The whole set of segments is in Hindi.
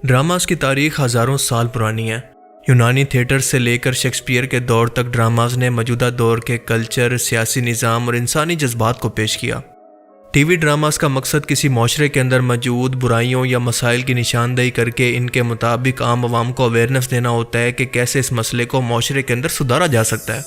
ड्रामास की तारीख हज़ारों साल पुरानी है। यूनानी थिएटर से लेकर शेक्सपियर के दौर तक ड्रामास ने मौजूदा दौर के कल्चर, सियासी निज़ाम और इंसानी जज्बात को पेश किया। टीवी ड्रामास का मकसद किसी माशरे के अंदर मौजूद बुराइयों या मसाइल की निशानदेही करके इनके मुताबिक आम आवाम को अवेयरनेस देना होता है कि कैसे इस मसले को माशरे के अंदर सुधारा जा सकता है।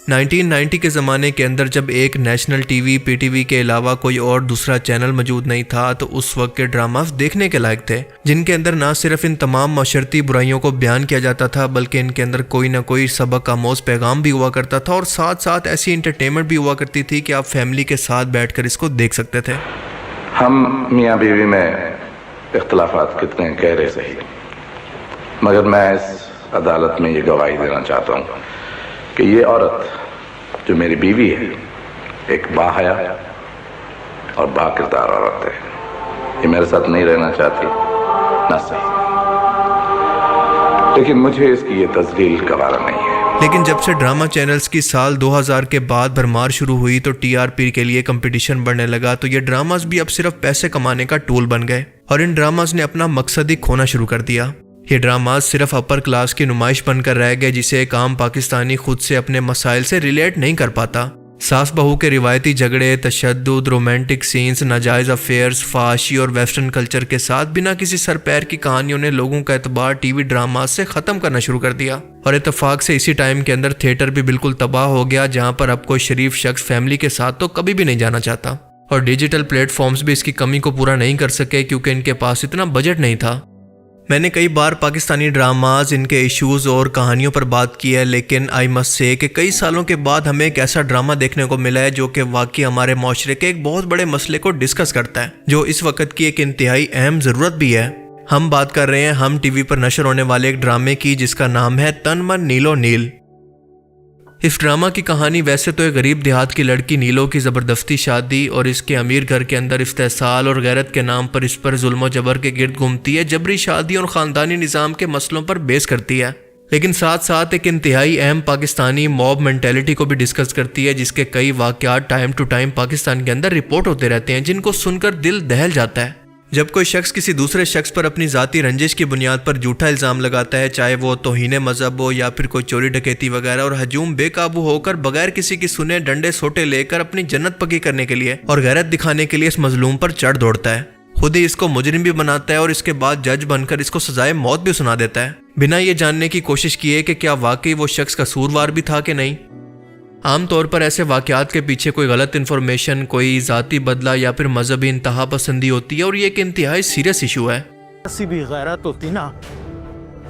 1990 के ज़माने के अंदर जब एक नेशनल टीवी PTV के अलावा कोई और दूसरा चैनल मौजूद नहीं था, तो उस वक्त के ड्रामास देखने के लायक थे, जिनके अंदर ना सिर्फ इन तमाम माशरती बुराइयों को बयान किया जाता था, बल्कि इनके अंदर कोई ना कोई सबक आमोज़ पैगाम भी हुआ करता था और साथ साथ ऐसी इंटरटेनमेंट भी हुआ करती थी कि आप फैमिली के साथ बैठकर इसको देख सकते थे। हम मियाँ बीवी में इख्तलाफात कितने गहरे सही, मगर मैं इस अदालत में ये गवाही देना चाहता हूँ कि ये औरत जो मेरी बीवी है एक बाहया और बाकिरदार औरत है। ये मेरे साथ नहीं रहना चाहती, ना सही, लेकिन मुझे इसकी ये तस्लील गवारा नहीं है। लेकिन जब से ड्रामा चैनल्स की साल 2000 के बाद भरमार शुरू हुई तो TRP के लिए कंपटीशन बढ़ने लगा, तो ये ड्रामास भी अब सिर्फ पैसे कमाने का टूल बन गए और इन ड्रामास ने अपना मकसद ही खोना शुरू कर दिया। ये ड्रामास सिर्फ अपर क्लास की नुमाइश बनकर रह गए, जिसे एक आम पाकिस्तानी खुद से अपने मसाइल से रिलेट नहीं कर पाता। सास बहू के रिवायती झगड़े, तशद्दुद, रोमांटिक सीन्स, नाजायज अफेयर्स, फाशी और वेस्टर्न कल्चर के साथ बिना किसी सर पैर की कहानियों ने लोगों का एतबार टीवी ड्रामास से ख़त्म करना शुरू कर दिया। और इत्तेफाक से इसी टाइम के अंदर थिएटर भी बिल्कुल तबाह हो गया, जहाँ पर अब कोई शरीफ शख्स फैमिली के साथ तो कभी भी नहीं जाना चाहता। और डिजिटल प्लेटफॉर्म्स भी इसकी कमी को पूरा नहीं कर सके, क्योंकि इनके पास इतना बजट नहीं था। मैंने कई बार पाकिस्तानी ड्रामाज, इनके इश्यूज़ और कहानियों पर बात की है, लेकिन आई मस्ट से कि कई सालों के बाद हमें एक ऐसा ड्रामा देखने को मिला है जो कि वाकई हमारे माशरे के एक बहुत बड़े मसले को डिस्कस करता है, जो इस वक्त की एक इंतहाई अहम ज़रूरत भी है। हम बात कर रहे हैं हम टीवी पर नशर होने वाले एक ड्रामे की, जिसका नाम है तन मन नीलो नील। इस ड्रामा की कहानी वैसे तो एक गरीब देहात की लड़की नीलो की ज़बरदस्ती शादी और इसके अमीर घर के अंदर इस्तेसाल और गैरत के नाम पर इस पर जुल्म जबर के गिर्द घूमती है, जबरी शादी और ख़ानदानी निज़ाम के मसलों पर बेस करती है, लेकिन साथ साथ एक इंतहाई अहम पाकिस्तानी मॉब मेंटेलिटी को भी डिस्कस करती है, जिसके कई वाक़यात टाइम टू टाइम पाकिस्तान के अंदर रिपोर्ट होते रहते हैं, जिनको सुनकर दिल दहल जाता है। जब कोई शख्स किसी दूसरे शख्स पर अपनी ज़ाती रंजिश की बुनियाद पर झूठा इल्ज़ाम लगाता है, चाहे वो तौहीन मज़हब हो या फिर कोई चोरी डकैती वगैरह, और हजूम बेकाबू होकर बगैर किसी की सुने डंडे सोटे लेकर अपनी जन्नत पक्की करने के लिए और गैरत दिखाने के लिए इस मजलूम पर चढ़ दौड़ता है, खुद ही इसको मुजरिम भी बनाता है और इसके बाद जज बनकर इसको सजाए मौत भी सुना देता है, बिना ये जानने की कोशिश किए कि क्या वाकई वो शख्स कसूरवार भी था कि नहीं। आमतौर पर ऐसे वाक़यात के पीछे कोई गलत इन्फॉर्मेशन, कोई ज़ाती बदला या फिर मजहबी इंतहा पसंदी होती है, और ये एक इंतहाई सीरियस इशू है। ऐसी भी गैरत होती ना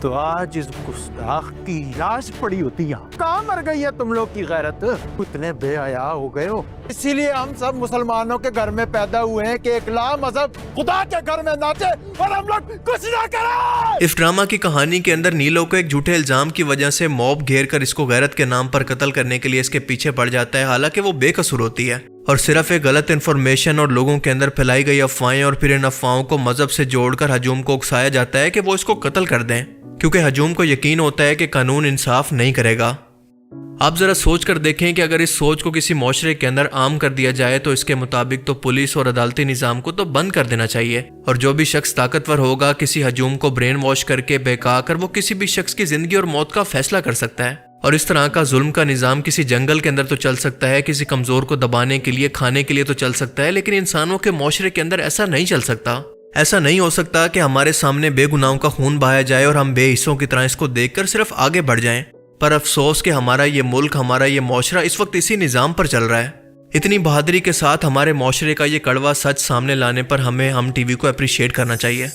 तो आज इस गुस्ताख की लाश पड़ी होती। कहाँ मर गई है तुम लोग की गैरत? इतने बेहया हो गए हो। इसीलिए हम सब मुसलमानों के घर में पैदा हुए हैं कि एक ला मजहब खुदा के घर में नाचे और हम लोग कुछ ना करें। इस ड्रामा की कहानी के अंदर नीलो को एक झूठे इल्जाम की वजह से मॉब घेर कर इसको गैरत के नाम पर कत्ल करने के लिए इसके पीछे पड़ जाता है, हालांकि वो बेकसूर होती है और सिर्फ एक गलत इन्फॉर्मेशन और लोगों के अंदर फैलाई गई अफवाहें और फिर इन अफवाहों को मजहब से जोड़कर हजूम को उकसाया जाता है कि वो इसको कत्ल कर दें, क्योंकि हजूम को यकीन होता है कि कानून इंसाफ नहीं करेगा। आप जरा सोच कर देखें कि अगर इस सोच को किसी माशरे के अंदर आम कर दिया जाए तो इसके मुताबिक तो पुलिस और अदालती निज़ाम को तो बंद कर देना चाहिए, और जो भी शख्स ताकतवर होगा किसी हजूम को ब्रेन वॉश करके बहका कर वो किसी भी शख्स की जिंदगी और मौत का फैसला कर सकता है। और इस तरह का जुल्म का निज़ाम किसी जंगल के अंदर तो चल सकता है, किसी कमज़ोर को दबाने के लिए, खाने के लिए तो चल सकता है, लेकिन इंसानों के माशरे के अंदर ऐसा नहीं चल सकता। ऐसा नहीं हो सकता कि हमारे सामने बेगुनाहों का खून बहाया जाए और हम बेहिस्सों की तरह इसको देखकर सिर्फ आगे बढ़ जाएं। पर अफसोस कि हमारा ये मुल्क, हमारा ये माशरा इस वक्त इसी निज़ाम पर चल रहा है। इतनी बहादुरी के साथ हमारे माशरे का ये कड़वा सच सामने लाने पर हमें हम टीवी को अप्रिशिएट करना चाहिए।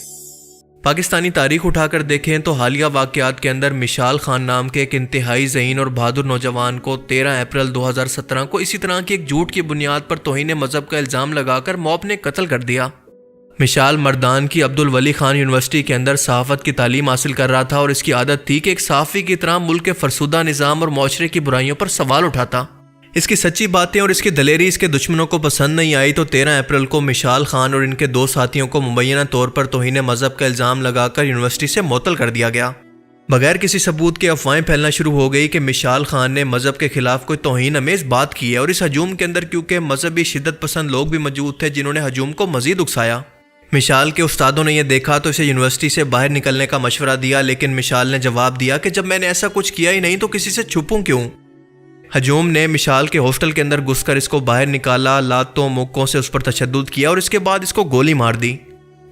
पाकिस्तानी तारीख उठाकर देखें तो हालिया वाक़यात के अंदर मिशाल खान नाम के एक इंतहाई ज़हीन और बहादुर नौजवान को 13 अप्रैल 2017 को इसी तरह की एक झूठ की बुनियाद पर तौहीन मज़हब का इल्ज़ाम लगाकर मॉब ने कत्ल कर दिया। मिशाल मर्दान की अब्दुल वली खान यूनिवर्सिटी के अंदर सहाफ़त की तालीम हासिल कर रहा था और इसकी आदत थी कि एक सहाफ़ी की तरह मुल्क के फरसुदा निज़ाम और माशरे की बुराइयों पर सवाल उठाता। इसकी सच्ची बातें और इसकी दलेरी इसके दुश्मनों को पसंद नहीं आई तो 13 अप्रैल को मिशाल खान और इनके 2 साथियों को मुबैना तौर पर तौहीन मज़हब का इल्ज़ाम लगाकर यूनिवर्सिटी से मुअत्तल कर दिया गया। बगैर किसी सबूत के अफवाहें फैलना शुरू हो गई कि मिशाल खान ने मज़हब के खिलाफ कोई तौहीन अमेज़ बात की है, और इस हजूम के अंदर क्योंकि मजहबी शिद्दत पसंद लोग भी मौजूद थे जिन्होंने हजूम को मज़ीद उकसाया। मिशाल के उस्तादों ने यह देखा तो इसे यूनिवर्सिटी से बाहर निकलने का मशवरा दिया, लेकिन मिशाल ने जवाब दिया कि जब मैंने ऐसा कुछ किया ही नहीं तो किसी से छुपूं क्यों। हजूम ने मिशाल के हॉस्टल के अंदर घुसकर इसको बाहर निकाला, लातों मुक्कों से उस पर तशद्दुद किया और इसके बाद इसको गोली मार दी।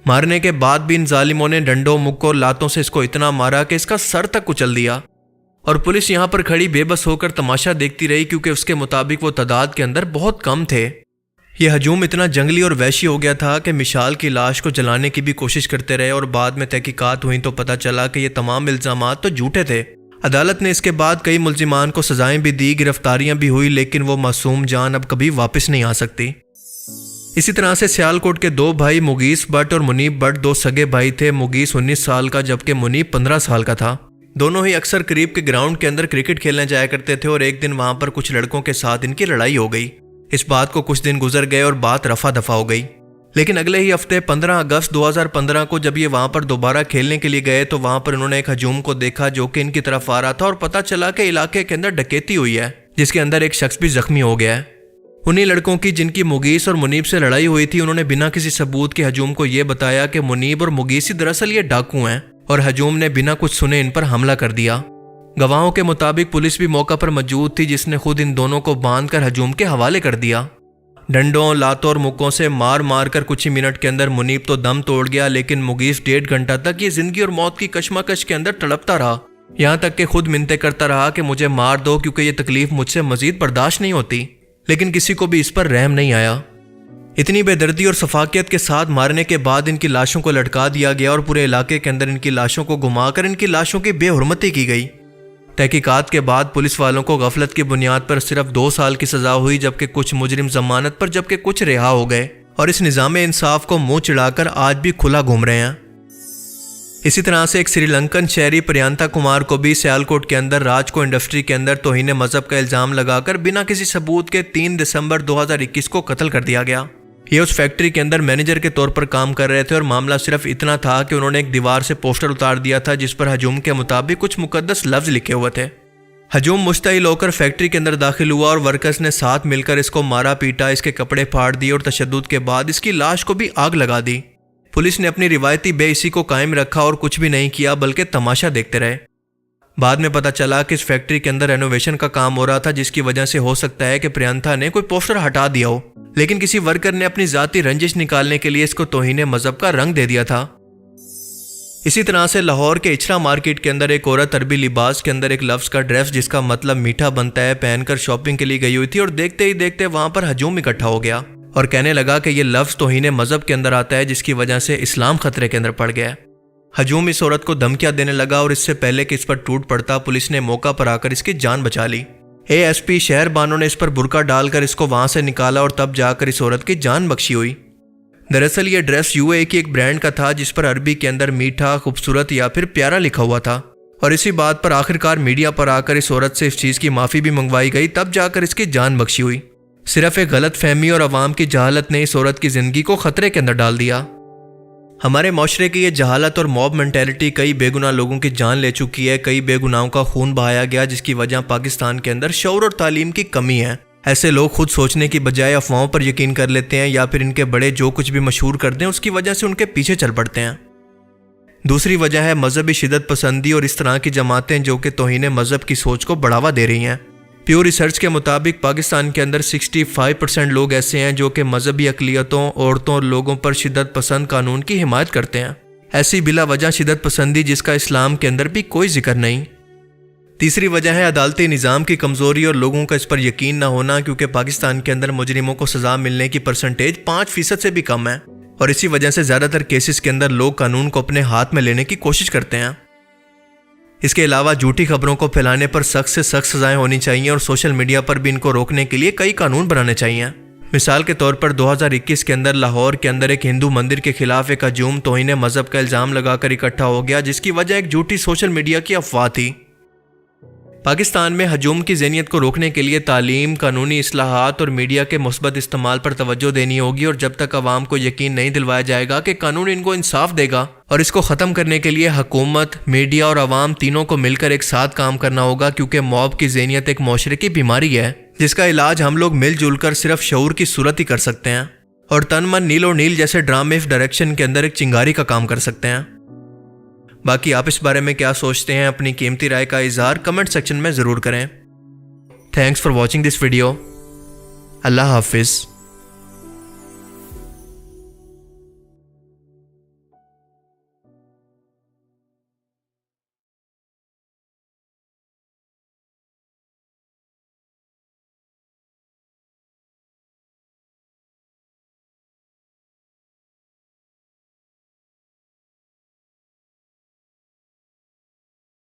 मारने के बाद भी इन जालिमों ने डंडों मुक्कों लातों से इसको इतना मारा कि इसका सर तक कुचल दिया और पुलिस यहाँ पर खड़ी बेबस होकर तमाशा देखती रही, क्योंकि उसके मुताबिक वो तादाद के अंदर बहुत कम थे। यह हजूम इतना जंगली और वहशी हो गया था कि मिशाल की लाश को जलाने की भी कोशिश करते रहे और बाद में तहकीकात हुई तो पता चला कि ये तमाम इल्ज़ामात तो झूठे थे। अदालत ने इसके बाद कई मुल्जिमान को सजाएं भी दी, गिरफ्तारियां भी हुई, लेकिन वो मासूम जान अब कभी वापस नहीं आ सकती। इसी तरह से सियालकोट के दो भाई मुगीस भट्ट और मुनीब भट्ट दो सगे भाई थे। मुगीस 19 साल का जबकि मुनीब 15 साल का था। दोनों ही अक्सर करीब के ग्राउंड के अंदर क्रिकेट खेलने जाया करते थे और एक दिन वहां पर कुछ लड़कों के साथ इनकी लड़ाई हो गई। इस बात को कुछ दिन गुजर गए और बात रफा दफा हो गई, लेकिन अगले ही हफ्ते 15 अगस्त 2015 को जब ये वहां पर दोबारा खेलने के लिए गए तो वहां पर उन्होंने एक हजूम को देखा जो कि इनकी तरफ आ रहा था और पता चला कि इलाके के अंदर डकैती हुई है, जिसके अंदर एक शख्स भी जख्मी हो गया है। उन्हीं लड़कों की जिनकी मुगीस और मुनीब से लड़ाई हुई थी, उन्होंने बिना किसी सबूत के हजूम को यह बताया कि मुनीब और मुगीस ही दरअसल ये डाकू हैं और हजूम ने बिना कुछ सुने इन पर हमला कर दिया। गवाहों के मुताबिक पुलिस भी मौका पर मौजूद थी, जिसने खुद इन दोनों को बांधकर हजूम के हवाले कर दिया। डंडों लातों और मुक्कों से मार मार कर कुछ ही मिनट के अंदर मुनीब तो दम तोड़ गया, लेकिन मुगीस 1.5 घंटा तक ये जिंदगी और मौत की कशमकश के अंदर तड़पता रहा, यहाँ तक कि खुद मिन्नतें करता रहा कि मुझे मार दो क्योंकि ये तकलीफ मुझसे मजीद बर्दाश्त नहीं होती। लेकिन किसी को भी इस पर रहम नहीं आया। इतनी बेदर्दी और सफाकियत के साथ मारने के बाद इनकी लाशों को लटका दिया गया और पूरे इलाके के अंदर इनकी लाशों को घुमाकर इनकी लाशों की बेहुरमती की गई। तहकीकात के बाद पुलिस वालों को गफलत की बुनियाद पर सिर्फ 2 साल की सजा हुई, जबकि कुछ मुजरिम जमानत पर जबकि कुछ रिहा हो गए और इस निज़ाम इंसाफ को मुंह चिढ़ाकर आज भी खुला घूम रहे हैं। इसी तरह से एक श्रीलंकन शहरी प्रियंता कुमार को भी सियालकोट के अंदर राजको इंडस्ट्री के अंदर तौहीन मजहब का इल्ज़ाम लगाकर बिना किसी सबूत के 3 दिसंबर 2021 को कत्ल कर दिया गया। ये उस फैक्ट्री के अंदर मैनेजर के तौर पर काम कर रहे थे और मामला सिर्फ इतना था कि उन्होंने एक दीवार से पोस्टर उतार दिया था जिस पर हजूम के मुताबिक कुछ मुकद्दस लफ्ज लिखे हुए थे। हजूम मुश्तइल होकर फैक्ट्री के अंदर दाखिल हुआ और वर्कर्स ने साथ मिलकर इसको मारा पीटा, इसके कपड़े फाड़ दिए और तशद्दुद के बाद इसकी लाश को भी आग लगा दी। पुलिस ने अपनी रिवायती बेइसी को कायम रखा और कुछ भी नहीं किया बल्कि तमाशा देखते रहे। बाद में पता चला कि इस फैक्ट्री के अंदर रेनोवेशन का काम हो रहा था, जिसकी वजह से हो सकता है कि प्रियंता ने कोई पोस्टर हटा दिया हो, लेकिन किसी वर्कर ने अपनी जाती रंजिश निकालने के लिए इसको तौहीन मजहब का रंग दे दिया था। इसी तरह से लाहौर के इचरा मार्केट के अंदर एक औरत अरबी लिबास के अंदर एक लफ्ज का ड्रेस जिसका मतलब मीठा बनता है पहनकर शॉपिंग के लिए गई हुई थी और देखते ही देखते वहां पर हजूम इकट्ठा हो गया और कहने लगा कि यह लफ्ज तौहीन मजहब के अंदर आता है, जिसकी वजह से इस्लाम खतरे के अंदर पड़ गया। हजूम इस औरत को धमकियां देने लगा और इससे पहले कि इस पर टूट पड़ता पुलिस ने मौका पर आकर इसकी जान बचा ली। ASP शहर बानो ने इस पर बुर्का डालकर इसको वहां से निकाला और तब जाकर इस औरत की जान बख्शी हुई। दरअसल ये ड्रेस UAE की एक ब्रांड का था जिस पर अरबी के अंदर मीठा, खूबसूरत या फिर प्यारा लिखा हुआ था और इसी बात पर आखिरकार मीडिया पर आकर इस औरत से इस चीज़ की माफ़ी भी मंगवाई गई, तब जाकर इसकी जान बख्शी हुई। सिर्फ एक गलत फहमी और अवाम की जहालत ने इस औरत की ज़िंदगी को ख़तरे के अंदर डाल दिया। हमारे माशरे की ये जहालत और मॉब मेंटेलिटी कई बेगुनाह लोगों की जान ले चुकी है, कई बेगुनाहों का खून बहाया गया, जिसकी वजह पाकिस्तान के अंदर शऊर और तालीम की कमी है। ऐसे लोग खुद सोचने की बजाय अफवाहों पर यकीन कर लेते हैं या फिर इनके बड़े जो कुछ भी मशहूर कर दें उसकी वजह से उनके पीछे चल पड़ते हैं। दूसरी वजह है मजहबी शिदत पसंदी और इस तरह की जमातें जो कि तौहीन मजहब की सोच को बढ़ावा दे रही हैं। प्योर रिसर्च के मुताबिक पाकिस्तान के अंदर 65% लोग ऐसे हैं जो कि मजहबी अक़लियतों, औरतों और लोगों पर शिदत पसंद कानून की हिमायत करते हैं। ऐसी बिला वजह शिदत पसंदी जिसका इस्लाम के अंदर भी कोई जिक्र नहीं। तीसरी वजह है अदालती निज़ाम की कमज़ोरी और लोगों का इस पर यकीन न होना, क्योंकि पाकिस्तान के अंदर मुजरिमों को सज़ा मिलने की परसेंटेज 5% से भी कम है और इसी वजह से ज़्यादातर केसेस के अंदर लोग कानून को अपने हाथ में लेने की कोशिश करते हैं। इसके अलावा झूठी खबरों को फैलाने पर सख्त से सख्त सजाएं होनी चाहिए और सोशल मीडिया पर भी इनको रोकने के लिए कई कानून बनाने चाहिए। मिसाल के तौर पर 2021 के अंदर लाहौर के अंदर एक हिंदू मंदिर के खिलाफ एक हजूम तौहीन मजहब का इल्ज़ाम लगाकर इकट्ठा हो गया, जिसकी वजह एक झूठी सोशल मीडिया की अफवाह थी। पाकिस्तान में हजूम की ज़हनियत को रोकने के लिए तालीम, कानूनी इस्लाहात और मीडिया के मुस्बत इस्तेमाल पर तवज्जो देनी होगी और जब तक अवाम को यकीन नहीं दिलवाया जाएगा कि कानून इनको इंसाफ देगा और इसको ख़त्म करने के लिए हुकूमत, मीडिया और अवाम तीनों को मिलकर एक साथ काम करना होगा, क्योंकि मॉब की ज़हनियत एक माशरे की बीमारी है जिसका इलाज हम लोग मिलजुल कर सिर्फ शऊर की सूरत ही कर सकते हैं। और तन मन नील और नील जैसे ड्रामे डायरेक्शन के अंदर एक चिंगारी का काम कर सकते हैं। बाकी आप इस बारे में क्या सोचते हैं, अपनी कीमती राय का इजहार कमेंट सेक्शन में ज़रूर करें। Thanks for watching this video. Allah हाफिज़।